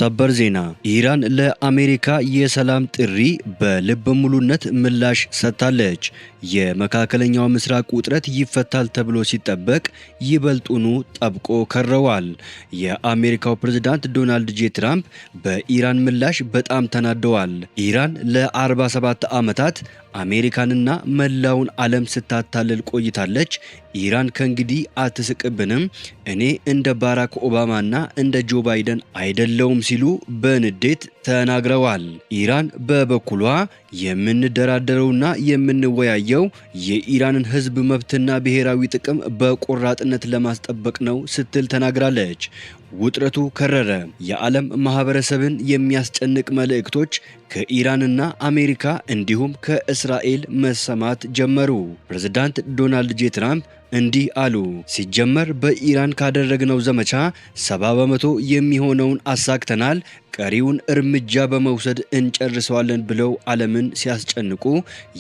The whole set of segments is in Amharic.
ሰበር ዜና ኢራን ለአሜሪካ የሰላም ጥሪ በልበ ሙሉነት ምላሽ ሰጥታለች። የመካከለኛው ምስራቅ ውጥረት ይፈታል ተብሎ ሲጠበቅ ይበልጡኑ ጠብቆ ከረዋል። የአሜሪካው ፕሬዝዳንት ዶናልድ ጄ ትራምፕ በኢራን ምላሽ በጣም ተናደዋል። ኢራን ለ47 ዓመታት አሜሪካንና መላውን ዓለም ስታታልል ቆይታለች። ኢራን ከእንግዲህ አትስቅብንም፣ እኔ እንደ ባራክ ኦባማና እንደ ጆ ባይደን አይደለውም ሲሉ በንዴት ተናግረዋል። ኢራን በበኩሏ የምንደራደረውና የምንወያየው የኢራንን ሕዝብ መብትና ብሔራዊ ጥቅም በቆራጥነት ለማስጠበቅ ነው ስትል ተናግራለች። ውጥረቱ ከረረ። የዓለም ማህበረሰብን የሚያስጨንቅ መልእክቶች ከኢራንና አሜሪካ እንዲሁም ከእስራኤል መሰማት ጀመሩ። ፕሬዝዳንት ዶናልድ ጄ ትራምፕ እንዲህ አሉ። ሲጀመር በኢራን ካደረግነው ዘመቻ 70 በመቶ የሚሆነውን አሳክተናል፣ ቀሪውን እርምጃ በመውሰድ እንጨርሰዋለን ብለው ዓለምን ሲያስጨንቁ፣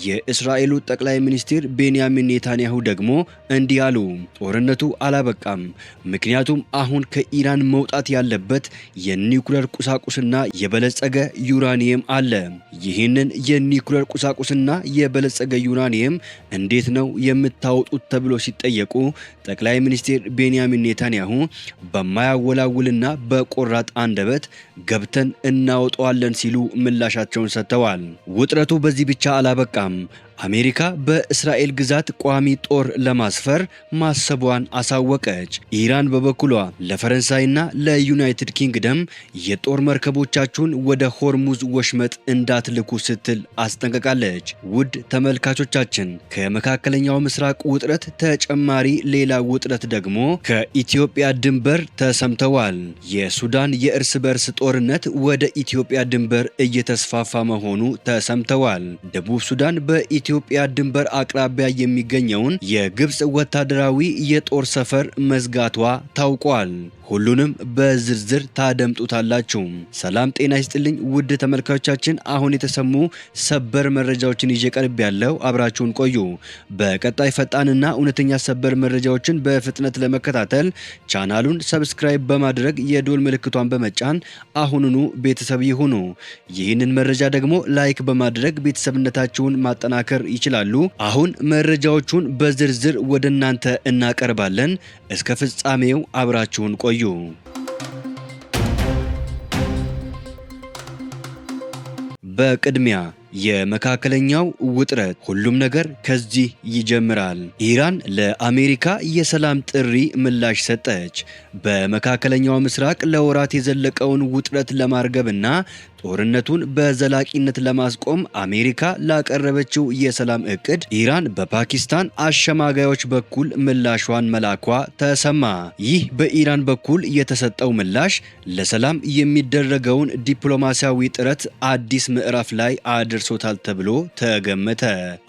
የእስራኤሉ ጠቅላይ ሚኒስትር ቤንያሚን ኔታንያሁ ደግሞ እንዲህ አሉ። ጦርነቱ አላበቃም፣ ምክንያቱም አሁን ከኢራን መውጣት ያለበት የኒውክሌር ቁሳቁስና የበለጸገ ዩራኒየም አለ። ይህንን የኒውክሌር ቁሳቁስና የበለጸገ ዩራኒየም እንዴት ነው የምታወጡት ተብሎ ሲጠየቁ ጠቅላይ ሚኒስትር ቤንያሚን ኔታንያሁ በማያወላውልና በቆራጥ አንደበት ገብተን እናወጣዋለን ሲሉ ምላሻቸውን ሰጥተዋል። ውጥረቱ በዚህ ብቻ አላበቃም። አሜሪካ በእስራኤል ግዛት ቋሚ ጦር ለማስፈር ማሰቧን አሳወቀች። ኢራን በበኩሏ ለፈረንሳይና ለዩናይትድ ኪንግደም የጦር መርከቦቻችሁን ወደ ሆርሙዝ ወሽመጥ እንዳትልኩ ስትል አስጠንቅቃለች። ውድ ተመልካቾቻችን ከመካከለኛው ምስራቅ ውጥረት ተጨማሪ ሌላ ውጥረት ደግሞ ከኢትዮጵያ ድንበር ተሰምተዋል። የሱዳን የእርስ በርስ ጦርነት ወደ ኢትዮጵያ ድንበር እየተስፋፋ መሆኑ ተሰምተዋል። ደቡብ ሱዳን በኢትዮጵያ ድንበር አቅራቢያ የሚገኘውን የግብፅ ወታደራዊ የጦር ሰፈር መዝጋቷ ታውቋል። ሁሉንም በዝርዝር ታደምጡታላችሁ። ሰላም ጤና ይስጥልኝ ውድ ተመልካቾቻችን፣ አሁን የተሰሙ ሰበር መረጃዎችን ይዤ ቀርብ ያለው አብራችሁን ቆዩ። በቀጣይ ፈጣንና እውነተኛ ሰበር መረጃዎችን በፍጥነት ለመከታተል ቻናሉን ሰብስክራይብ በማድረግ የዶል ምልክቷን በመጫን አሁኑኑ ቤተሰብ ይሁኑ። ይህንን መረጃ ደግሞ ላይክ በማድረግ ቤተሰብነታችሁን ማጠናከር ይችላሉ። አሁን መረጃዎቹን በዝርዝር ወደ እናንተ እናቀርባለን። እስከ ፍጻሜው አብራችሁን ቆዩ። በቅድሚያ የመካከለኛው ውጥረት፣ ሁሉም ነገር ከዚህ ይጀምራል። ኢራን ለአሜሪካ የሰላም ጥሪ ምላሽ ሰጠች። በመካከለኛው ምስራቅ ለወራት የዘለቀውን ውጥረት ለማርገብና ጦርነቱን በዘላቂነት ለማስቆም አሜሪካ ላቀረበችው የሰላም እቅድ ኢራን በፓኪስታን አሸማጋዮች በኩል ምላሿን መላኳ ተሰማ። ይህ በኢራን በኩል የተሰጠው ምላሽ ለሰላም የሚደረገውን ዲፕሎማሲያዊ ጥረት አዲስ ምዕራፍ ላይ አድርሶታል ተብሎ ተገመተ።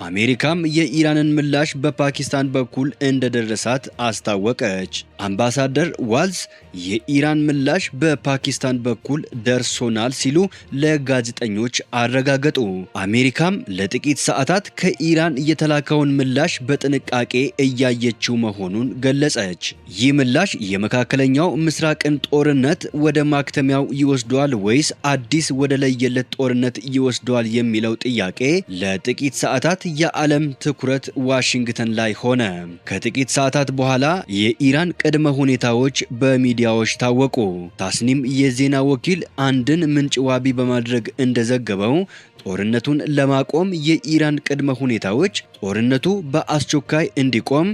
አሜሪካም የኢራንን ምላሽ በፓኪስታን በኩል እንደደረሳት አስታወቀች። አምባሳደር ዋልዝ የኢራን ምላሽ በፓኪስታን በኩል ደርሶናል ሲሉ ለጋዜጠኞች አረጋገጡ። አሜሪካም ለጥቂት ሰዓታት ከኢራን የተላከውን ምላሽ በጥንቃቄ እያየችው መሆኑን ገለጸች። ይህ ምላሽ የመካከለኛው ምስራቅን ጦርነት ወደ ማክተሚያው ይወስደዋል ወይስ አዲስ ወደ ለየለት ጦርነት ይወስደዋል የሚለው ጥያቄ ለጥቂት ሰዓታት የዓለም ትኩረት ዋሽንግተን ላይ ሆነ። ከጥቂት ሰዓታት በኋላ የኢራን ቅድመ ሁኔታዎች በሚዲያዎች ታወቁ። ታስኒም የዜና ወኪል አንድን ምንጭ ዋቢ በማድረግ እንደዘገበው ጦርነቱን ለማቆም የኢራን ቅድመ ሁኔታዎች ጦርነቱ በአስቸኳይ እንዲቆም፣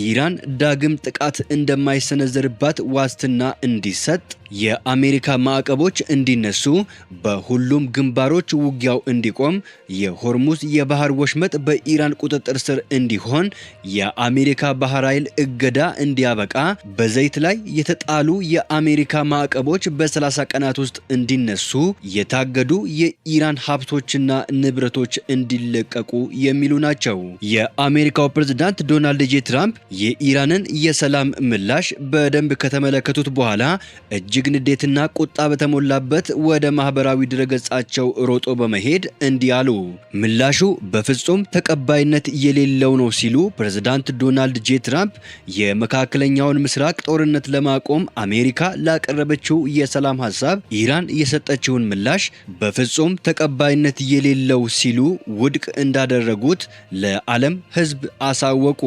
ኢራን ዳግም ጥቃት እንደማይሰነዘርባት ዋስትና እንዲሰጥ፣ የአሜሪካ ማዕቀቦች እንዲነሱ፣ በሁሉም ግንባሮች ውጊያው እንዲቆም፣ የሆርሙዝ የባህር ወሽመጥ በኢራን ቁጥጥር ስር እንዲሆን፣ የአሜሪካ ባህር ኃይል እገዳ እንዲያበቃ፣ በዘይት ላይ የተጣሉ የአሜሪካ ማዕቀቦች በ30 ቀናት ውስጥ እንዲነሱ፣ የታገዱ የኢራን ሀብቶችና ንብረቶች እንዲለቀቁ የሚሉ ናቸው። የአሜሪካው ፕሬዝዳንት ዶናልድ ጄ ትራምፕ የኢራንን የሰላም ምላሽ በደንብ ከተመለከቱት በኋላ እጅግ ንዴትና ቁጣ በተሞላበት ወደ ማህበራዊ ድረገጻቸው ሮጦ በመሄድ እንዲህ አሉ። ምላሹ በፍጹም ተቀባይነት የሌለው ነው ሲሉ ፕሬዝዳንት ዶናልድ ጄ ትራምፕ የመካከለኛውን ምስራቅ ጦርነት ለማቆም አሜሪካ ላቀረበችው የሰላም ሀሳብ ኢራን የሰጠችውን ምላሽ በፍጹም ተቀባይነት የሌለው ሲሉ ውድቅ እንዳደረጉት ለዓለም ሕዝብ አሳወቁ።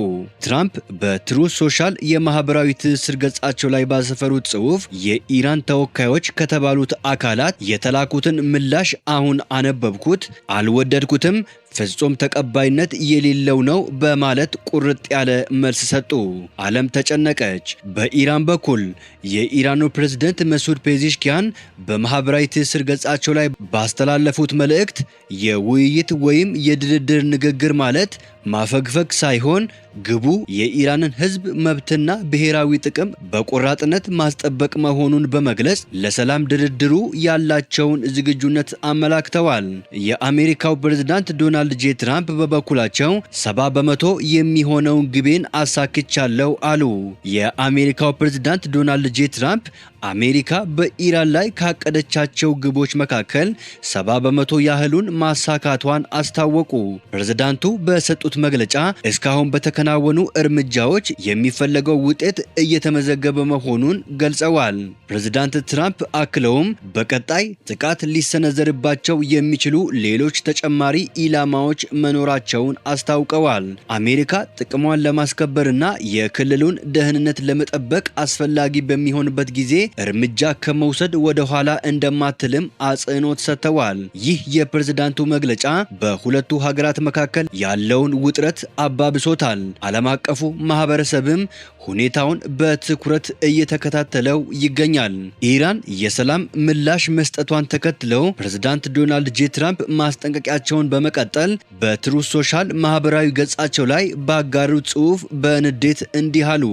ትራምፕ በትሩዝ ሶሻል የማህበራዊ ትስስር ገጻቸው ላይ ባሰፈሩት ጽሑፍ የኢራን ተወካዮች ከተባሉት አካላት የተላኩትን ምላሽ አሁን አነበብኩት፣ አልወደድኩትም፣ ፍጹም ተቀባይነት የሌለው ነው በማለት ቁርጥ ያለ መልስ ሰጡ። ዓለም ተጨነቀች። በኢራን በኩል የኢራኑ ፕሬዝዳንት መሱድ ፔዜሽኪያን በማህበራዊ ትስስር ገጻቸው ላይ ባስተላለፉት መልእክት የውይይት ወይም የድርድር ንግግር ማለት ማፈግፈግ ሳይሆን ግቡ የኢራንን ሕዝብ መብትና ብሔራዊ ጥቅም በቆራጥነት ማስጠበቅ መሆኑን በመግለጽ ለሰላም ድርድሩ ያላቸውን ዝግጁነት አመላክተዋል። የአሜሪካው ፕሬዝዳንት ዶናልድ ጄ ትራምፕ በበኩላቸው 70 በመቶ የሚሆነውን ግቤን አሳክቻለሁ አሉ። የአሜሪካው ፕሬዝዳንት ዶናልድ ጄ ትራምፕ አሜሪካ በኢራን ላይ ካቀደቻቸው ግቦች መካከል 70 በመቶ ያህሉን ማሳካቷን አስታወቁ። ፕሬዝዳንቱ በሰጡት መግለጫ እስካሁን በተከናወኑ እርምጃዎች የሚፈለገው ውጤት እየተመዘገበ መሆኑን ገልጸዋል። ፕሬዝዳንት ትራምፕ አክለውም በቀጣይ ጥቃት ሊሰነዘርባቸው የሚችሉ ሌሎች ተጨማሪ ኢላማዎች መኖራቸውን አስታውቀዋል። አሜሪካ ጥቅሟን ለማስከበርና የክልሉን ደህንነት ለመጠበቅ አስፈላጊ በሚሆንበት ጊዜ እርምጃ ከመውሰድ ወደ ኋላ እንደማትልም አጽንኦት ሰጥተዋል። ይህ የፕሬዝዳንቱ መግለጫ በሁለቱ ሀገራት መካከል ያለውን ውጥረት አባብሶታል። ዓለም አቀፉ ማህበረሰብም ሁኔታውን በትኩረት እየተከታተለው ይገኛል። ኢራን የሰላም ምላሽ መስጠቷን ተከትለው ፕሬዝዳንት ዶናልድ ጄ ትራምፕ ማስጠንቀቂያቸውን በመቀጠል በትሩዝ ሶሻል ማህበራዊ ገጻቸው ላይ ባጋሩት ጽሑፍ በንዴት እንዲህ አሉ።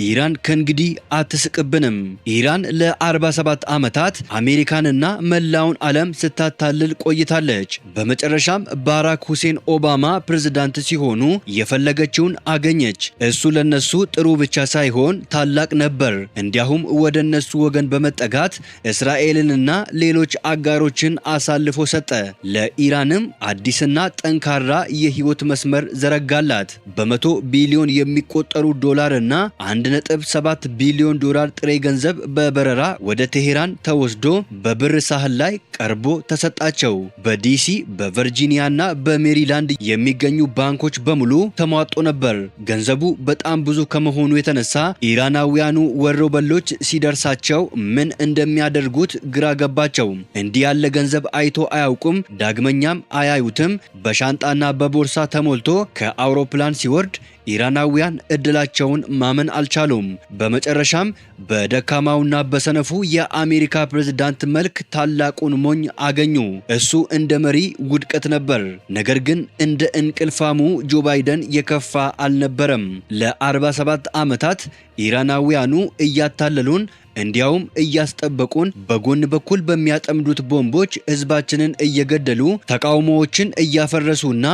ኢራን ከእንግዲህ አትስቅብንም። ኢራን ለ47 ዓመታት አሜሪካንና መላውን ዓለም ስታታልል ቆይታለች። በመጨረሻም ባራክ ሁሴን ኦባማ ፕሬዝዳንት ሲሆኑ የፈለገችውን አገኘች። እሱ ለነሱ ጥሩ ብቻ ሳይሆን ታላቅ ነበር። እንዲያውም ወደ እነሱ ወገን በመጠጋት እስራኤልንና ሌሎች አጋሮችን አሳልፎ ሰጠ። ለኢራንም አዲስና ጠንካራ የህይወት መስመር ዘረጋላት። በመቶ ቢሊዮን የሚቆጠሩ ዶላርና 1.7 ቢሊዮን ዶላር ጥሬ ገንዘብ በበረራ ወደ ቴሄራን ተወስዶ በብር ሳህን ላይ ቀርቦ ተሰጣቸው። በዲሲ በቨርጂኒያና በሜሪላንድ የሚገኙ ባንኮች በሙሉ ተሟጦ ነበር። ገንዘቡ በጣም ብዙ ከመሆኑ የተነሳ ኢራናውያኑ ወሮበሎች ሲደርሳቸው ምን እንደሚያደርጉት ግራ ገባቸው። እንዲህ ያለ ገንዘብ አይቶ አያውቁም፣ ዳግመኛም አያዩትም። በሻንጣና በቦርሳ ተሞልቶ ከአውሮፕላን ሲወርድ ኢራናውያን እድላቸውን ማመን አልቻሉም። በመጨረሻም በደካማውና በሰነፉ የአሜሪካ ፕሬዝዳንት መልክ ታላቁን ሞኝ አገኙ። እሱ እንደ መሪ ውድቀት ነበር። ነገር ግን እንደ እንቅልፋሙ ጆ ባይደን የከፋ አልነበረም። ለ47 ዓመታት ኢራናውያኑ እያታለሉን እንዲያውም እያስጠበቁን በጎን በኩል በሚያጠምዱት ቦምቦች ህዝባችንን እየገደሉ ተቃውሞዎችን እያፈረሱና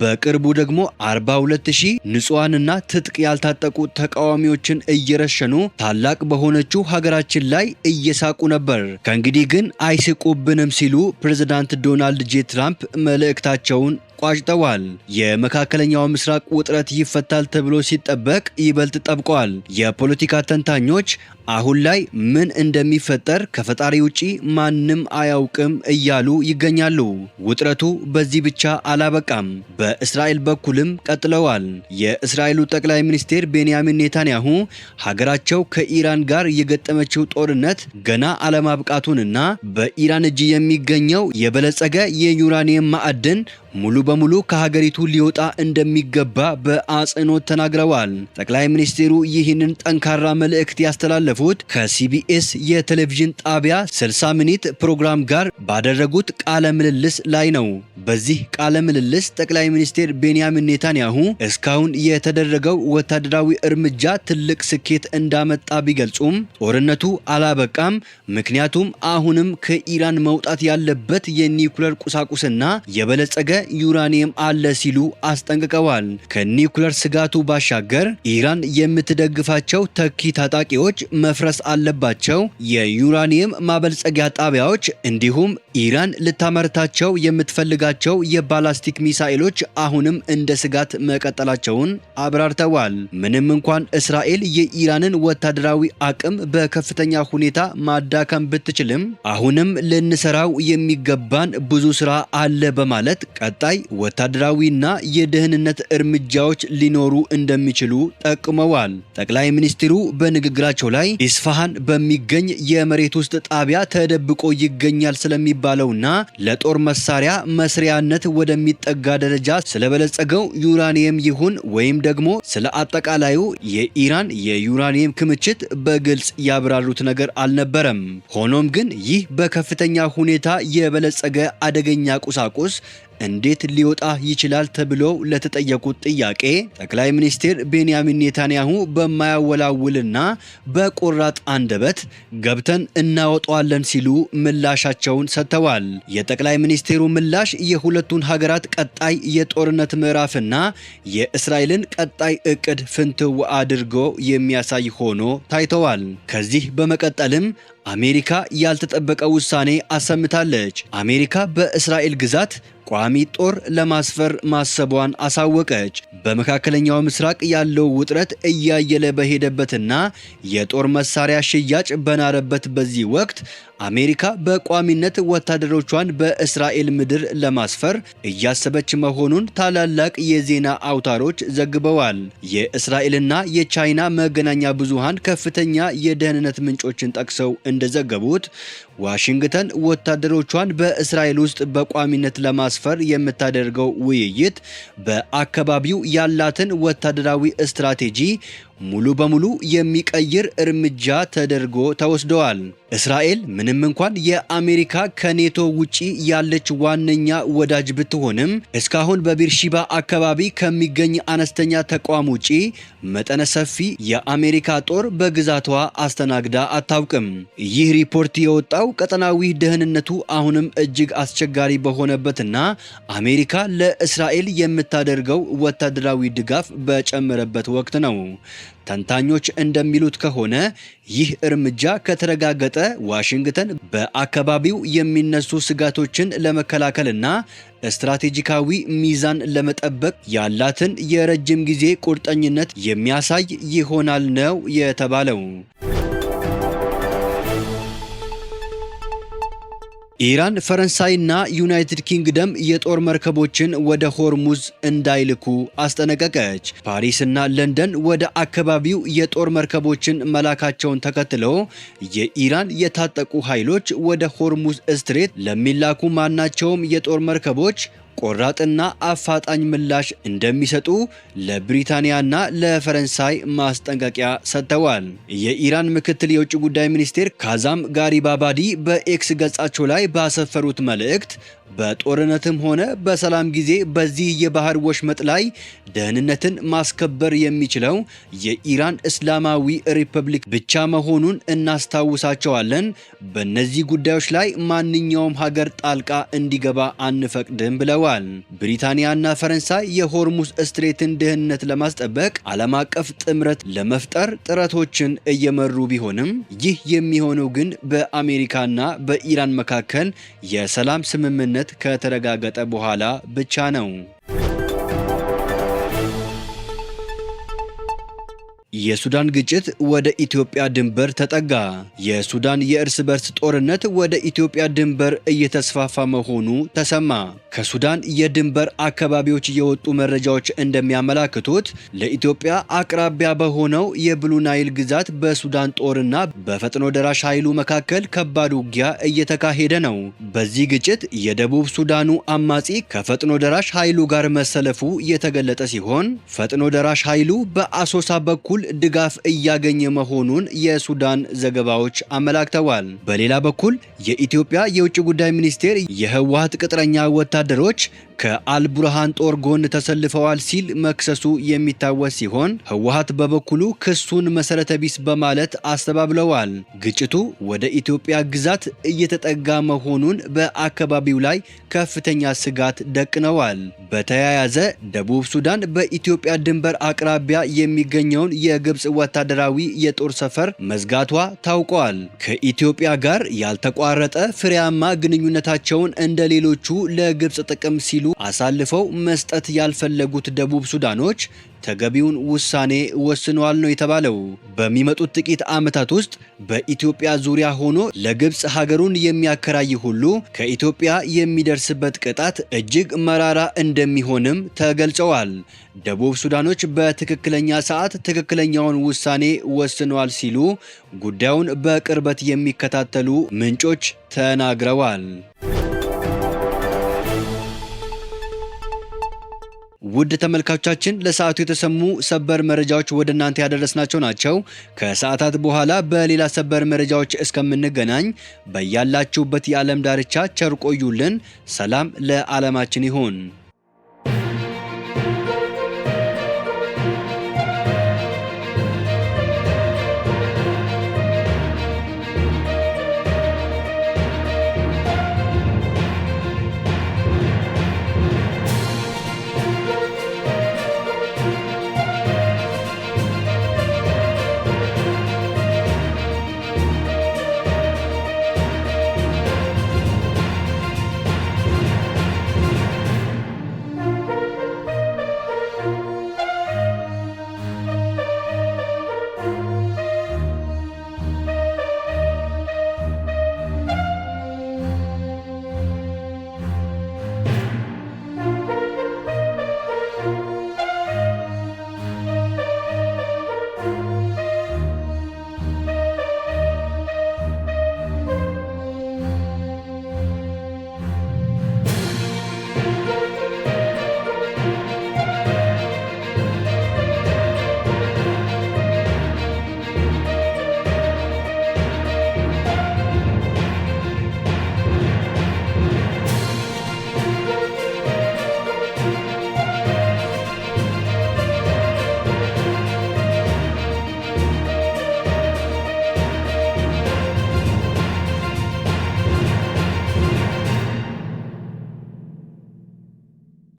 በቅርቡ ደግሞ 42000 ንጹሃንና ትጥቅ ያልታጠቁ ተቃዋሚዎችን እየረሸኑ ታላቅ በሆነችው ሀገራችን ላይ እየሳቁ ነበር። ከእንግዲህ ግን አይስቁብንም ሲሉ ፕሬዝዳንት ዶናልድ ጄ ትራምፕ መልእክታቸውን ቋጭተዋል። የመካከለኛው ምስራቅ ውጥረት ይፈታል ተብሎ ሲጠበቅ ይበልጥ ጠብቋል። የፖለቲካ ተንታኞች አሁን ላይ ምን እንደሚፈጠር ከፈጣሪ ውጪ ማንም አያውቅም እያሉ ይገኛሉ። ውጥረቱ በዚህ ብቻ አላበቃም። በእስራኤል በኩልም ቀጥለዋል። የእስራኤሉ ጠቅላይ ሚኒስትር ቤንያሚን ኔታንያሁ ሀገራቸው ከኢራን ጋር የገጠመችው ጦርነት ገና አለማብቃቱንና በኢራን እጅ የሚገኘው የበለጸገ የዩራኒየም ማዕድን ሙሉ በሙሉ ከሀገሪቱ ሊወጣ እንደሚገባ በአጽንኦት ተናግረዋል። ጠቅላይ ሚኒስትሩ ይህንን ጠንካራ መልእክት ያስተላለፉት ከሲቢኤስ የቴሌቪዥን ጣቢያ 60 ሚኒት ፕሮግራም ጋር ባደረጉት ቃለ ምልልስ ላይ ነው። በዚህ ቃለ ምልልስ ጠቅላይ ሚኒስትር ቤንያሚን ኔታንያሁ እስካሁን የተደረገው ወታደራዊ እርምጃ ትልቅ ስኬት እንዳመጣ ቢገልጹም ጦርነቱ አላበቃም፣ ምክንያቱም አሁንም ከኢራን መውጣት ያለበት የኒውክሌር ቁሳቁስና የበለጸገ ዩራኒየም አለ ሲሉ አስጠንቅቀዋል። ከኒውክለር ስጋቱ ባሻገር ኢራን የምትደግፋቸው ተኪ ታጣቂዎች መፍረስ አለባቸው፣ የዩራኒየም ማበልጸጊያ ጣቢያዎች እንዲሁም ኢራን ልታመርታቸው የምትፈልጋቸው የባላስቲክ ሚሳኤሎች አሁንም እንደ ስጋት መቀጠላቸውን አብራርተዋል። ምንም እንኳን እስራኤል የኢራንን ወታደራዊ አቅም በከፍተኛ ሁኔታ ማዳከም ብትችልም አሁንም ልንሰራው የሚገባን ብዙ ስራ አለ በማለት ቀጣይ ወታደራዊና የደህንነት እርምጃዎች ሊኖሩ እንደሚችሉ ጠቁመዋል። ጠቅላይ ሚኒስትሩ በንግግራቸው ላይ ኢስፋሃን በሚገኝ የመሬት ውስጥ ጣቢያ ተደብቆ ይገኛል ስለሚባለውና ለጦር መሳሪያ መስሪያነት ወደሚጠጋ ደረጃ ስለበለጸገው ዩራኒየም ይሁን ወይም ደግሞ ስለ አጠቃላዩ የኢራን የዩራኒየም ክምችት በግልጽ ያብራሩት ነገር አልነበረም። ሆኖም ግን ይህ በከፍተኛ ሁኔታ የበለጸገ አደገኛ ቁሳቁስ እንዴት ሊወጣ ይችላል ተብለው ለተጠየቁት ጥያቄ ጠቅላይ ሚኒስትር ቤንያሚን ኔታንያሁ በማያወላውልና በቆራጥ አንደበት ገብተን እናወጣዋለን ሲሉ ምላሻቸውን ሰጥተዋል። የጠቅላይ ሚኒስትሩ ምላሽ የሁለቱን ሀገራት ቀጣይ የጦርነት ምዕራፍና የእስራኤልን ቀጣይ እቅድ ፍንትው አድርጎ የሚያሳይ ሆኖ ታይተዋል። ከዚህ በመቀጠልም አሜሪካ ያልተጠበቀ ውሳኔ አሰምታለች። አሜሪካ በእስራኤል ግዛት ቋሚ ጦር ለማስፈር ማሰቧን አሳወቀች። በመካከለኛው ምስራቅ ያለው ውጥረት እያየለ በሄደበትና የጦር መሳሪያ ሽያጭ በናረበት በዚህ ወቅት አሜሪካ በቋሚነት ወታደሮቿን በእስራኤል ምድር ለማስፈር እያሰበች መሆኑን ታላላቅ የዜና አውታሮች ዘግበዋል። የእስራኤልና የቻይና መገናኛ ብዙሃን ከፍተኛ የደህንነት ምንጮችን ጠቅሰው እንደዘገቡት ዋሽንግተን ወታደሮቿን በእስራኤል ውስጥ በቋሚነት ለማስፈር የምታደርገው ውይይት በአካባቢው ያላትን ወታደራዊ ስትራቴጂ ሙሉ በሙሉ የሚቀይር እርምጃ ተደርጎ ተወስደዋል። እስራኤል ምንም እንኳን የአሜሪካ ከኔቶ ውጪ ያለች ዋነኛ ወዳጅ ብትሆንም እስካሁን በቢርሺባ አካባቢ ከሚገኝ አነስተኛ ተቋም ውጪ መጠነ ሰፊ የአሜሪካ ጦር በግዛቷ አስተናግዳ አታውቅም። ይህ ሪፖርት የወጣው ቀጠናዊ ደህንነቱ አሁንም እጅግ አስቸጋሪ በሆነበትና አሜሪካ ለእስራኤል የምታደርገው ወታደራዊ ድጋፍ በጨመረበት ወቅት ነው። ተንታኞች እንደሚሉት ከሆነ ይህ እርምጃ ከተረጋገጠ ዋሽንግተን በአካባቢው የሚነሱ ስጋቶችን ለመከላከልና ስትራቴጂካዊ ሚዛን ለመጠበቅ ያላትን የረጅም ጊዜ ቁርጠኝነት የሚያሳይ ይሆናል ነው የተባለው። ኢራን፣ ፈረንሳይና ዩናይትድ ኪንግደም የጦር መርከቦችን ወደ ሆርሙዝ እንዳይልኩ አስጠነቀቀች። ፓሪስና ለንደን ወደ አካባቢው የጦር መርከቦችን መላካቸውን ተከትለው የኢራን የታጠቁ ኃይሎች ወደ ሆርሙዝ ስትሬት ለሚላኩ ማናቸውም የጦር መርከቦች ቆራጥና አፋጣኝ ምላሽ እንደሚሰጡ ለብሪታንያና ለፈረንሳይ ማስጠንቀቂያ ሰጥተዋል። የኢራን ምክትል የውጭ ጉዳይ ሚኒስቴር ካዛም ጋሪባባዲ በኤክስ ገጻቸው ላይ ባሰፈሩት መልእክት በጦርነትም ሆነ በሰላም ጊዜ በዚህ የባህር ወሽመጥ ላይ ደህንነትን ማስከበር የሚችለው የኢራን እስላማዊ ሪፐብሊክ ብቻ መሆኑን እናስታውሳቸዋለን። በእነዚህ ጉዳዮች ላይ ማንኛውም ሀገር ጣልቃ እንዲገባ አንፈቅድም ብለዋል። ብሪታንያና ፈረንሳይ የሆርሙዝ ስትሬትን ደህንነት ለማስጠበቅ ዓለም አቀፍ ጥምረት ለመፍጠር ጥረቶችን እየመሩ ቢሆንም ይህ የሚሆነው ግን በአሜሪካና በኢራን መካከል የሰላም ስምምነት ከተረጋገጠ በኋላ ብቻ ነው። የሱዳን ግጭት ወደ ኢትዮጵያ ድንበር ተጠጋ። የሱዳን የእርስ በርስ ጦርነት ወደ ኢትዮጵያ ድንበር እየተስፋፋ መሆኑ ተሰማ። ከሱዳን የድንበር አካባቢዎች የወጡ መረጃዎች እንደሚያመላክቱት ለኢትዮጵያ አቅራቢያ በሆነው የብሉ ናይል ግዛት በሱዳን ጦርና በፈጥኖ ደራሽ ኃይሉ መካከል ከባድ ውጊያ እየተካሄደ ነው። በዚህ ግጭት የደቡብ ሱዳኑ አማጺ ከፈጥኖ ደራሽ ኃይሉ ጋር መሰለፉ የተገለጠ ሲሆን ፈጥኖ ደራሽ ኃይሉ በአሶሳ በኩል ድጋፍ እያገኘ መሆኑን የሱዳን ዘገባዎች አመላክተዋል። በሌላ በኩል የኢትዮጵያ የውጭ ጉዳይ ሚኒስቴር የህወሓት ቅጥረኛ ወታደሮች ከአልቡርሃን ጦር ጎን ተሰልፈዋል ሲል መክሰሱ የሚታወስ ሲሆን ህወሓት በበኩሉ ክሱን መሰረተ ቢስ በማለት አስተባብለዋል። ግጭቱ ወደ ኢትዮጵያ ግዛት እየተጠጋ መሆኑን በአካባቢው ላይ ከፍተኛ ስጋት ደቅነዋል። በተያያዘ ደቡብ ሱዳን በኢትዮጵያ ድንበር አቅራቢያ የሚገኘውን የግብፅ ወታደራዊ የጦር ሰፈር መዝጋቷ ታውቋል። ከኢትዮጵያ ጋር ያልተቋረጠ ፍሬያማ ግንኙነታቸውን እንደ ሌሎቹ ለግብፅ ጥቅም ሲሉ አሳልፈው መስጠት ያልፈለጉት ደቡብ ሱዳኖች ተገቢውን ውሳኔ ወስነዋል ነው የተባለው። በሚመጡት ጥቂት ዓመታት ውስጥ በኢትዮጵያ ዙሪያ ሆኖ ለግብፅ ሀገሩን የሚያከራይ ሁሉ ከኢትዮጵያ የሚደርስበት ቅጣት እጅግ መራራ እንደሚሆንም ተገልጸዋል። ደቡብ ሱዳኖች በትክክለኛ ሰዓት ትክክለኛውን ውሳኔ ወስነዋል ሲሉ ጉዳዩን በቅርበት የሚከታተሉ ምንጮች ተናግረዋል። ውድ ተመልካቾቻችን ለሰዓቱ የተሰሙ ሰበር መረጃዎች ወደ እናንተ ያደረስናቸው ናቸው። ከሰዓታት በኋላ በሌላ ሰበር መረጃዎች እስከምንገናኝ በያላችሁበት የዓለም ዳርቻ ቸር ቆዩልን። ሰላም ለዓለማችን ይሁን።